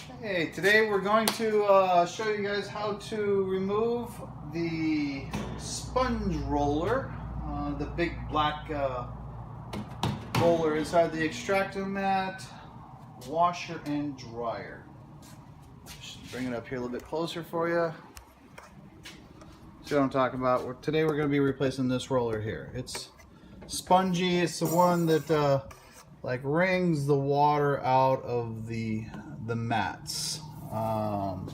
Hey, today we're going to show you guys how to remove the sponge roller, the big black roller inside the Extractomat washer and dryer. Just bring it up here a little bit closer for you. See what I'm talking about? Today we're going to be replacing this roller here. It's spongy. It's the one that like wrings the water out of the mats. On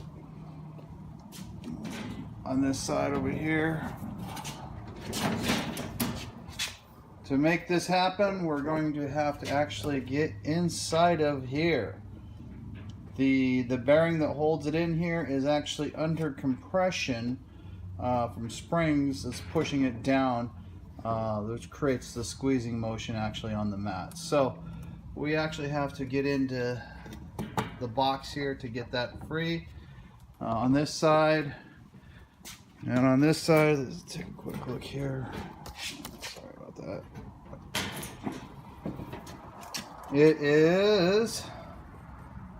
this side over here. To make this happen, we're going to have to actually get inside of here. The bearing that holds it in here is actually under compression from springs that's pushing it down, which creates the squeezing motion actually on the mat. So we actually have to get into the box here to get that free on this side. And on this side, let's take a quick look here. Sorry about that. It is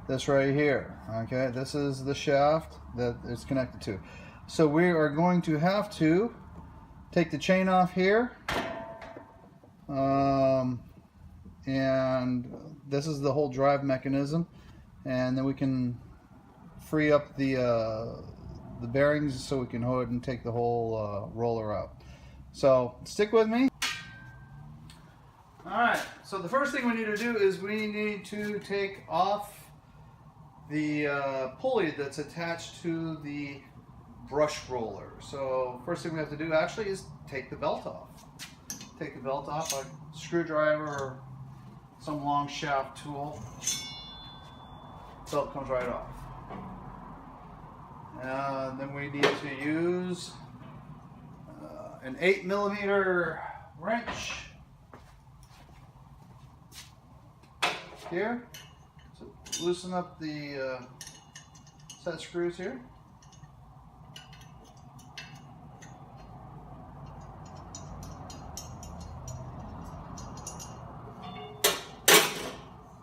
this right here. Okay, this is the shaft that it's connected to. So we are going to have to take the chain off here. And this is the whole drive mechanism. And then we can free up the bearings so we can go ahead and take the whole roller out. So stick with me. Alright, so the first thing we need to do is we need to take off the pulley that's attached to the brush roller. So first thing we have to do actually is take the belt off. Take the belt off, a screwdriver or some long shaft tool. Belt comes right off. Then we need to use an 8mm wrench here to loosen up the set screws here.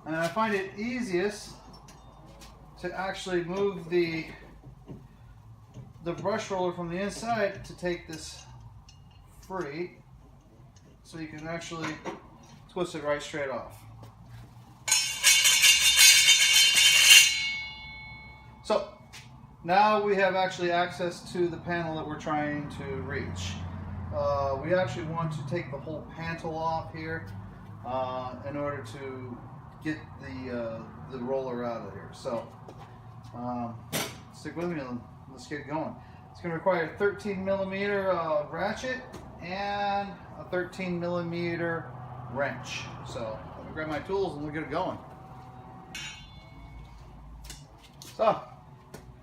And I find it easiest to actually move the brush roller from the inside to take this free, so you can actually twist it right straight off. So now we have actually access to the panel that we're trying to reach. We actually want to take the whole panel off here in order to get the roller out of here. So stick with me and let's get going. It's going to require a 13mm ratchet and a 13mm wrench. So let me grab my tools and we'll get it going. So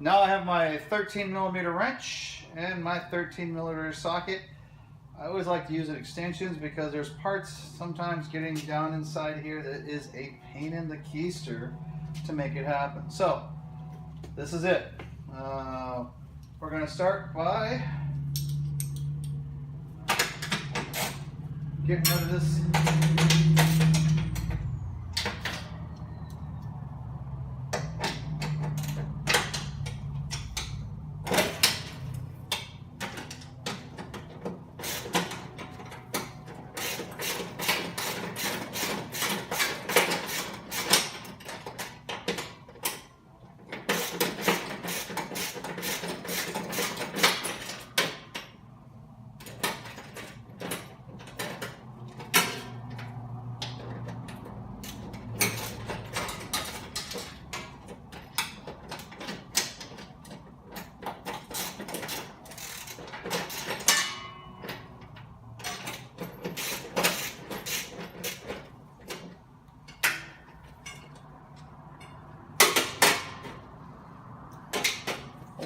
now I have my 13mm wrench and my 13mm socket. I always like to use extensions because there's parts sometimes getting down inside here that is a pain in the keister to make it happen. So this is it. We're going to start by getting rid of this.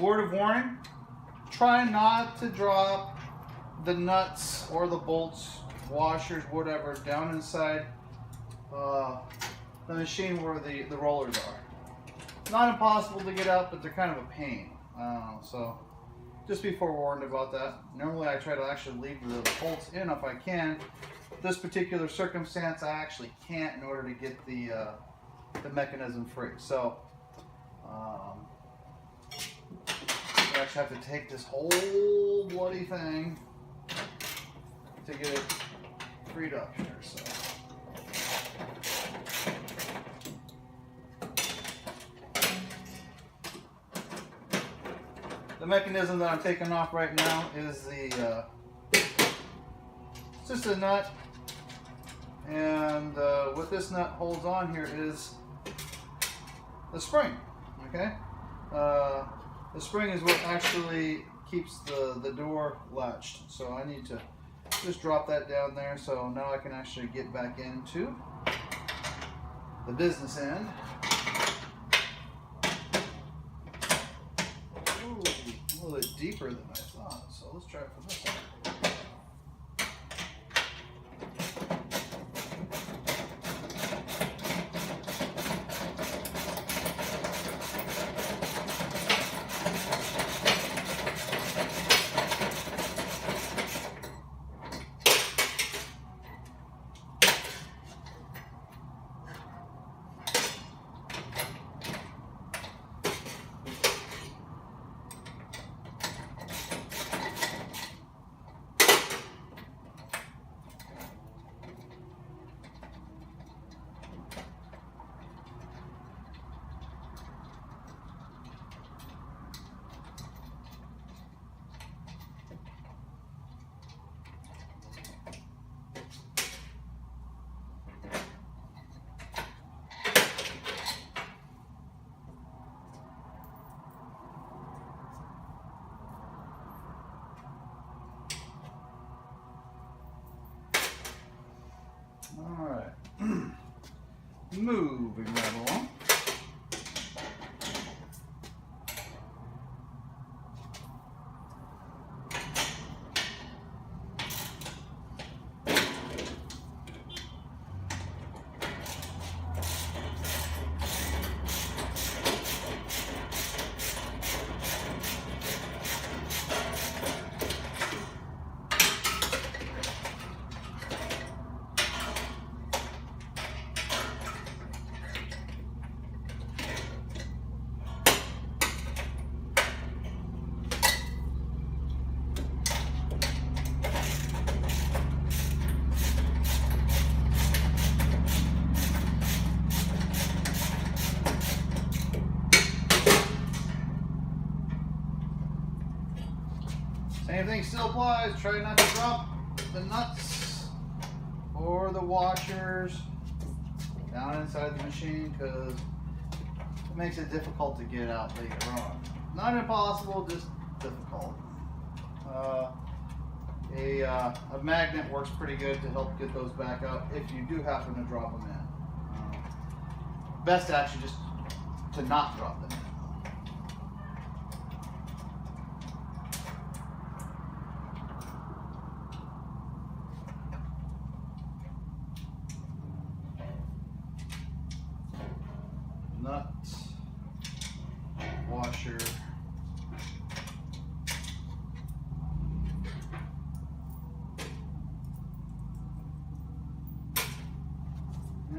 Word of warning, try not to drop the nuts or the bolts, washers, whatever, down inside the machine where the rollers are. Not impossible to get out, but they're kind of a pain. So just be forewarned about that. Normally I try to actually leave the bolts in if I can. This particular circumstance I actually can't in order to get the mechanism free. So I actually have to take this whole bloody thing to get it freed up here. So. The mechanism that I'm taking off right now is the it's just a nut, and what this nut holds on here is the spring. Okay, the spring is what actually keeps the door latched. So I need to just drop that down there. So now I can actually get back into the business end. Ooh, a little bit deeper than I thought. So let's try it from this side. Alright, moving right along. Same thing still applies. Try not to drop the nuts or the washers down inside the machine because it makes it difficult to get out later on. Not impossible, just difficult. A magnet works pretty good to help get those back out if you do happen to drop them in. Best actually just to not drop them in. Nut, washer,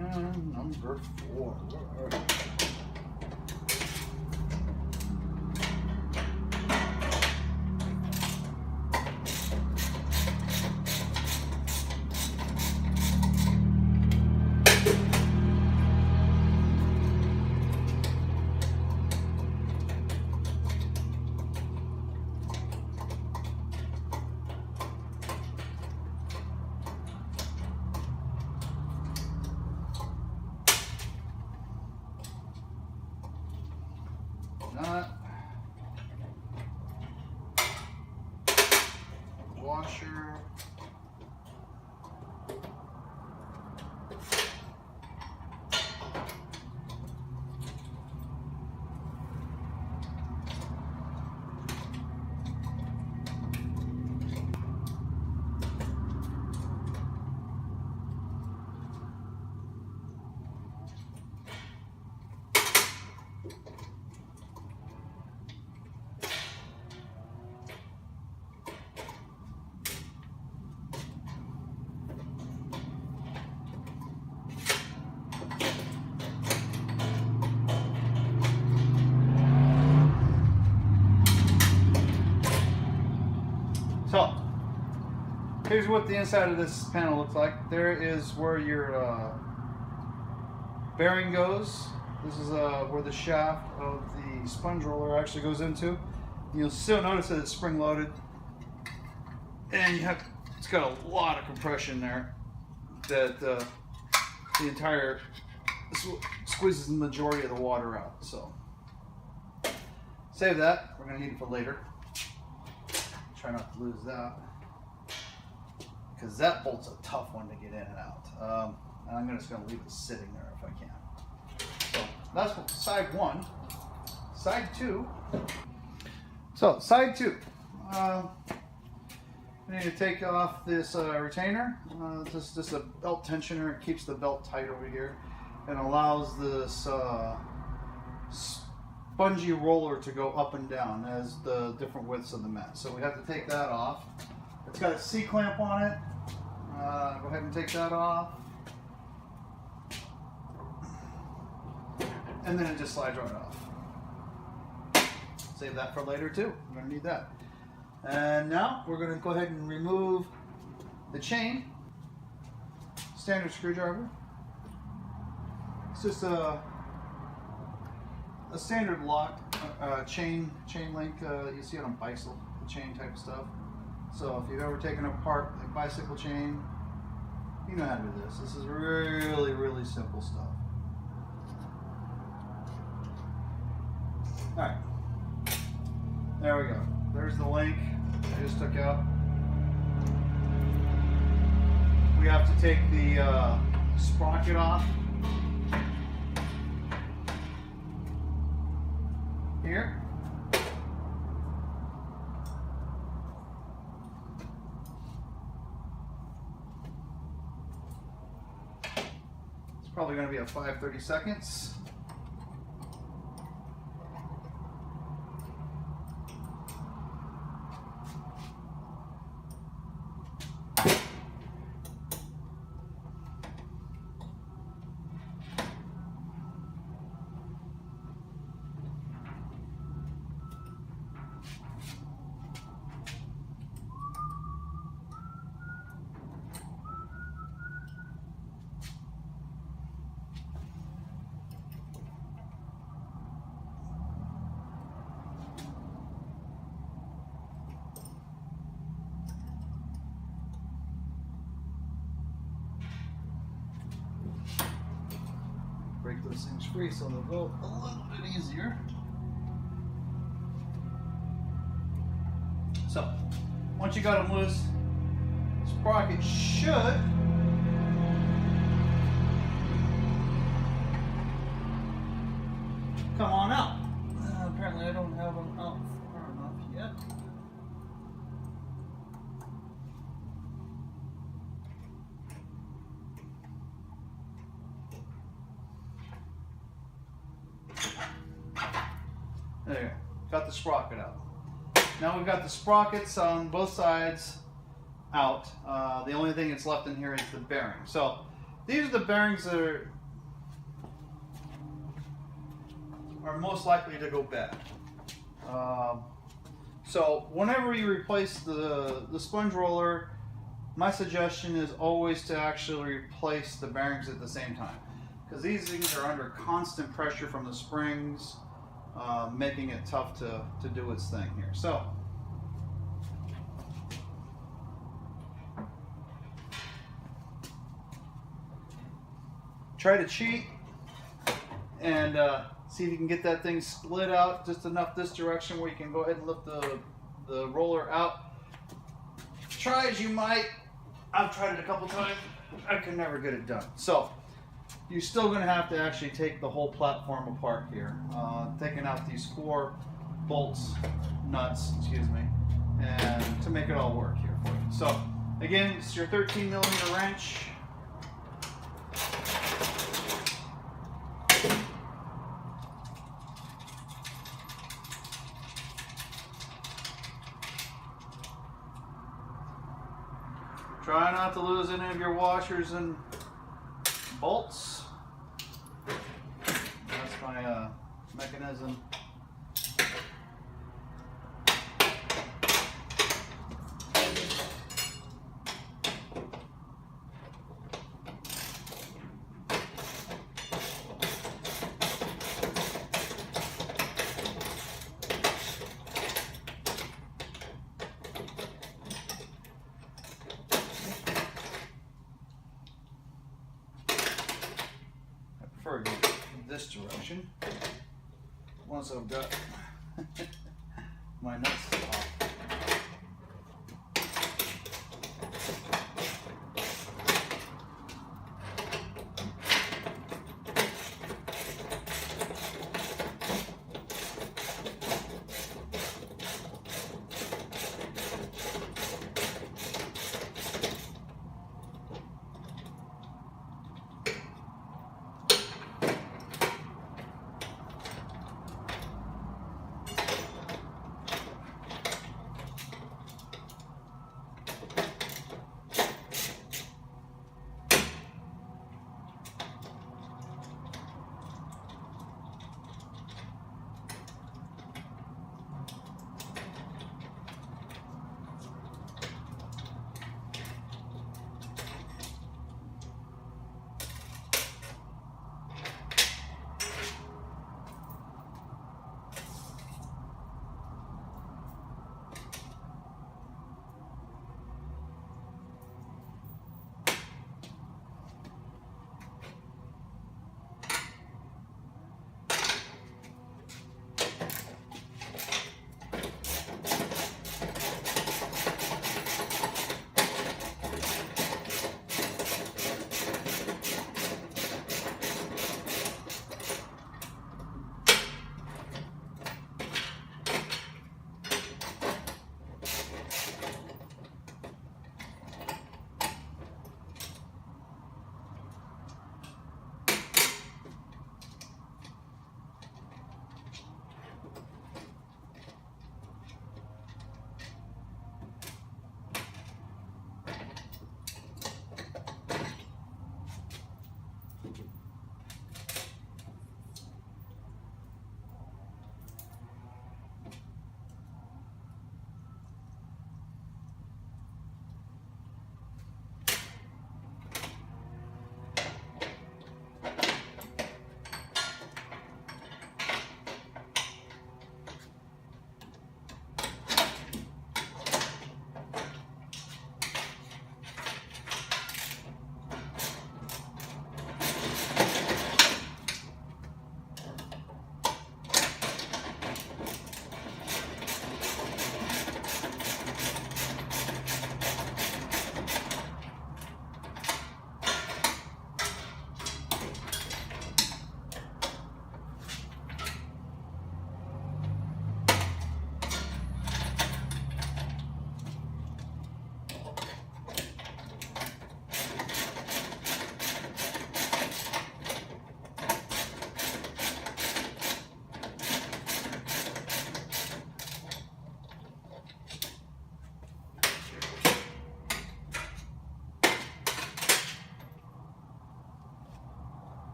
and number 4. Where are you? Here's what the inside of this panel looks like. There is where your bearing goes. This is where the shaft of the sponge roller actually goes into. You'll still notice that it's spring loaded, and it's got a lot of compression there that the entire squeezes the majority of the water out. So save that. We're going to need it for later. Try not to lose that, because that bolt's a tough one to get in and out. And I'm just going to leave it sitting there if I can. So that's side one. Side two. So side two. I need to take off this retainer. This is just a belt tensioner. It keeps the belt tight over here and allows this spongy roller to go up and down as the different widths of the mat. So we have to take that off. It's got a C-clamp on it. Go ahead and take that off. And then it just slides right off. Save that for later too. We're going to need that. And now we're going to go ahead and remove the chain. Standard screwdriver. It's just a standard lock chain link. You see it on bicycle chain type stuff. So if you've ever taken apart a bicycle chain, you know how to do this. This is really, really simple stuff. All right, there we go. There's the link I just took out. We have to take the sprocket off here. It's probably going to be a 5-30 seconds. Break those things free so they'll go a little bit easier. So, once you got them loose, the sprocket should come on out. Apparently I don't have them out far enough yet. There you go. Got the sprocket out. Now we've got the sprockets on both sides out. The only thing that's left in here is the bearing. So these are the bearings that are most likely to go bad. So whenever you replace the sponge roller, my suggestion is always to actually replace the bearings at the same time, because these things are under constant pressure from the springs, making it tough to do its thing here. So try to cheat and see if you can get that thing split out just enough this direction where you can go ahead and lift the roller out. Try as you might, I've tried it a couple times, I could never get it done. So you're still going to have to actually take the whole platform apart here, taking out these 4 nuts, and to make it all work here for you. So again, it's your 13mm wrench. Try not to lose any of your washers and bolts. That's my mechanism. prefer to go this direction. Once I've got my nuts off.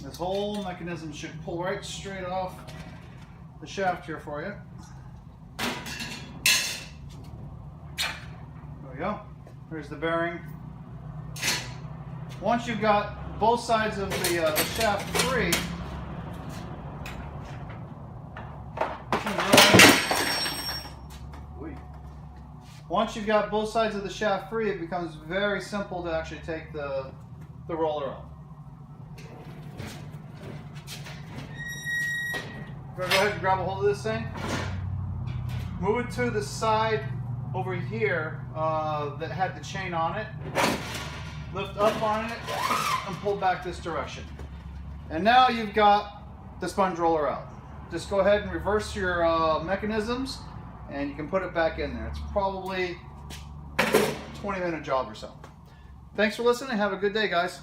This whole mechanism should pull right straight off the shaft here for you. There we go. Here's the bearing. Once you've got both sides of the shaft free, once you've got both sides of the shaft free, it becomes very simple to actually take the roller off. Go ahead and grab a hold of this thing. Move it to the side over here that had the chain on it. Lift up on it and pull back this direction. And now you've got the sponge roller out. Just go ahead and reverse your mechanisms and you can put it back in there. It's probably a 20-minute job or so. Thanks for listening. Have a good day, guys.